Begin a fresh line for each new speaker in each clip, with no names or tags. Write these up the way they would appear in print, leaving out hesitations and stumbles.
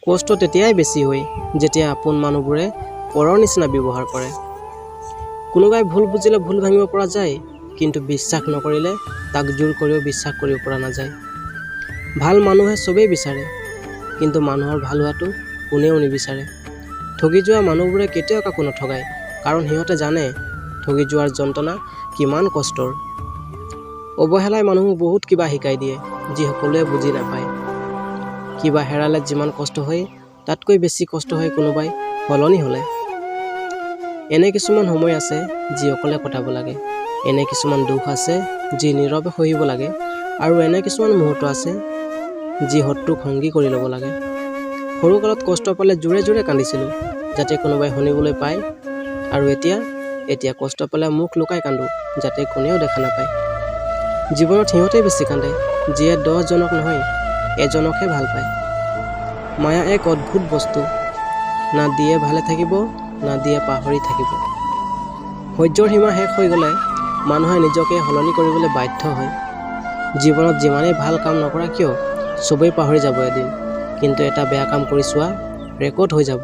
কষ্ট তেতিয়াই বেছি হয় যেতিয়া আপোন মানুহবোৰে পৰৰ নিচিনা ব্যৱহাৰ কৰে। কোনোবাই ভুল বুজিলে ভুল ভাঙিব পৰা যায়, কিন্তু বিশ্বাস নকৰিলে তাক জোৰ কৰিও বিশ্বাস কৰিব পৰা নাযায়। ভাল মানুহে চবেই বিচাৰে, কিন্তু মানুহৰ ভাল হোৱাটো কোনেও নিবিচাৰে। ঠগি যোৱা মানুহবোৰে কেতিয়াও কাকো নঠগায়, কাৰণ সিহঁতে জানে ঠগি যোৱাৰ যন্ত্ৰণা কিমান কষ্টৰ। অৱহেলাই মানুহক বহুত কিবা শিকাই দিয়ে যি সকলোৱে বুজি নাপায়। কিবা হেৰালে যিমান কষ্ট হয় তাতকৈ বেছি কষ্ট হয় কোনোবাই সলনি হ'লে। এনে কিছুমান সময় আছে যি অকলে কটাব লাগে, এনে কিছুমান দুখ আছে যি নীৰৱে সহিব লাগে, আৰু এনে কিছুমান মুহূৰ্ত আছে যি শত্ৰুক সংগী কৰি ল'ব লাগে। সৰুকালত কষ্ট পালে জোৰে জোৰে কান্দিছিলোঁ যাতে কোনোবাই শুনিবলৈ পায়, আৰু এতিয়া কষ্ট পালে মুখ লুকাই কান্দো যাতে কোনেও দেখা নাপায়। জীৱনত সিহঁতেই বেছি কান্দে যিয়ে 10 জনক নহয়, এজনকহে ভাল পায়। মায়া এক অদ্ভুত বস্তু, না দিয়ে ভালে থাকিব না দিয়ে পাহৰি থাকিব। সহ্যৰ সীমা শেষ হৈ গ'লে মানুহে নিজকে সলনি কৰিবলৈ বাধ্য হয়। জীৱনত যিমানেই ভাল কাম নকৰা কিয় চবেই পাহৰি যাব এদিন, কিন্তু এটা বেয়া কাম কৰি চোৱা, ৰেকৰ্ড হৈ যাব।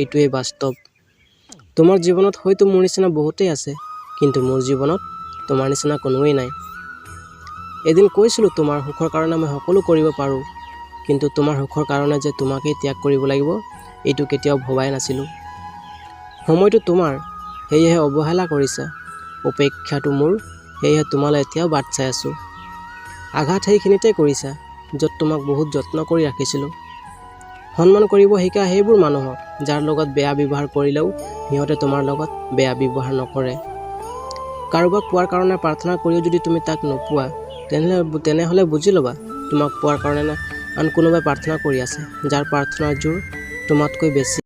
এইটোৱেই বাস্তৱ। তোমাৰ জীৱনত হয়তো মোৰ নিচিনা বহুতেই আছে, কিন্তু মোৰ জীৱনত তোমাৰ নিচিনা কোনোৱেই নাই। এদিন কৈছিলোঁ তোমাৰ সুখৰ কাৰণে মই সকলো কৰিব পাৰোঁ, কিন্তু তোমাৰ সুখৰ কাৰণে যে তোমাকেই ত্যাগ কৰিব লাগিব এইটো কেতিয়াও ভবাই নাছিলোঁ। সময়টো তোমাৰ, সেয়েহে অৱহেলা কৰিছা। অপেক্ষাটো মোৰ, সেয়েহে তোমালৈ এতিয়াও বাট চাই আছোঁ। আঘাত সেইখিনিতে কৰিছা য'ত তোমাক বহুত যত্ন কৰি ৰাখিছিলোঁ। সন্মান কৰিব শিকা সেইবোৰ মানুহক যাৰ লগত বেয়া ব্যৱহাৰ কৰিলেও সিহঁতে তোমাৰ লগত বেয়া ব্যৱহাৰ নকৰে। কাৰোবাক পোৱাৰ কাৰণে প্ৰাৰ্থনা কৰিও যদি তুমি তাক নোপোৱা, তেনেহ'লে বুজি ল'বা তোমাক পোৱাৰ কাৰণে আন কোনোবাই প্ৰাৰ্থনা কৰি আছে, যাৰ প্ৰাৰ্থনাৰ জোৰ তোমাতকৈ বেছি।